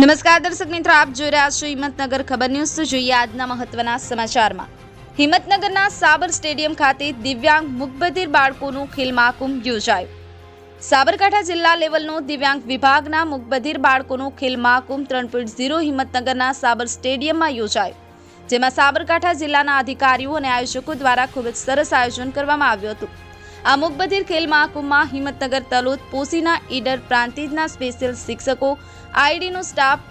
નમસ્કાર દર્શક મિત્રો, આપ જોઈ રહ્યા છો હિંમતનગર ખબર ન્યૂઝ। તો જોઈએ આજના મહત્વના સમાચારમાં। હિંમતનગરના સાબર સ્ટેડિયમ ખાતે દિવ્યાંગ મૂકબધિર બાળકોનું ખેલ મહાકુંભ યોજાયો। સાબરકાંઠા જિલ્લા લેવલનો દિવ્યાંગ વિભાગના મૂકબધિર બાળકોનું ખેલ મહાકુંભ 3.0 હિંમતનગરના સાબર સ્ટેડિયમમાં યોજાયો, જેમાં સાબરકાંઠા જિલ્લાના અધિકારીઓ અને આયોજકો દ્વારા ખૂબ જ સરસ આયોજન કરવામાં આવ્યું હતું। આ મૂકબધિર ખેલ મહાકુંભમાં હિંમતનગર તલોદ પોસીના ઈડર પ્રાંતિજના સ્પેશિયલ શિક્ષકો, આઈડીનો સ્ટાફ,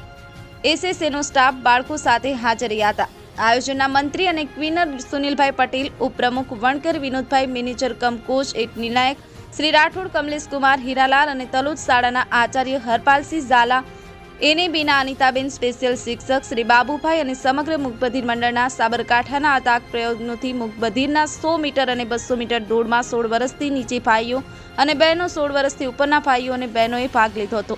એસએસએનો સ્ટાફ બાળકો સાથે હાજર રહ્યા હતા। આયોજનના મંત્રી અને ક્વીનર સુનિલભાઈ પટેલ, ઉપપ્રમુખ વણકર વિનોદભાઈ, મેનેજર કમ કોચ નિર્ણાયક શ્રી રાઠોડ કમલેશ કુમાર હિરાલાલ અને તલોદ શાળાના આચાર્ય હરપાલસિંહ ઝાલા, એનએબીના અનિતાબેન, સ્પેશિયલ શિક્ષક શ્રી બાબુભાઈ અને સમગ્ર મૂકબધિર મંડળના સાબરકાંઠાના અતાક પ્રયત્નોથી મૂકબધિરના 100 મીટર અને 200 મીટર દોડમાં 16 વર્ષથી નીચે ભાઈઓ અને બહેનો, 16 વર્ષથી ઉપરના ભાઈઓ અને બહેનોએ ભાગ લીધો હતો।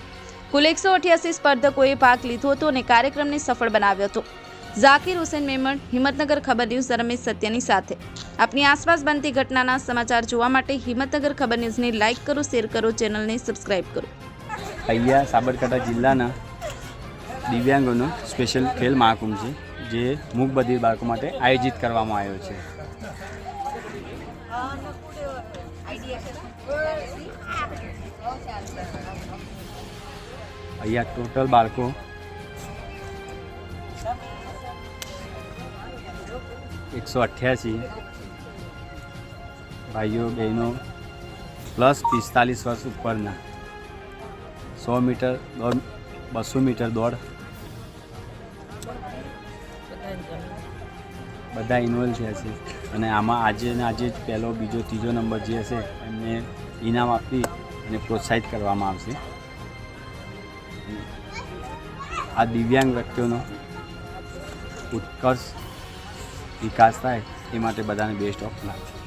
કુલ 188 સ્પર્ધકોએ ભાગ લીધો હતો અને કાર્યક્રમને સફળ બનાવ્યો હતો। ઝાકીર હુસેન મેમણ, હિંમતનગર ખબર ન્યૂઝ, રમેશ સત્યની સાથે। આપની આસપાસ બનતી ઘટનાના સમાચાર જોવા માટે હિંમતનગર ખબર ન્યૂઝને લાઇક કરો, શેર કરો, ચેનલને સબસ્ક્રાઇબ કરો। અહીંયા સાબરકાંઠા જિલ્લાના દિવ્યાંગોનો સ્પેશિયલ ખેલ મહાકુંભ છે, જે મૂકબધિર બાળકો માટે આયોજિત કરવામાં આવ્યો છે। અહીંયા ટોટલ બાળકો 188 ભાઈઓ બહેનો પ્લસ 45 વર્ષ ઉપરના 100 મીટર દોડ, 200 મીટર દોડ બધા ઇન્વોલ્વ છે। અને આમાં આજે પહેલો, બીજો, ત્રીજો નંબર જે હશે એમને ઇનામ આપી અને પ્રોત્સાહિત કરવામાં આવશે। આ દિવ્યાંગ વ્યક્તિઓનો ઉત્કર્ષ વિકાસ થાય એ માટે બધાને બેસ્ટ ઓફ લક।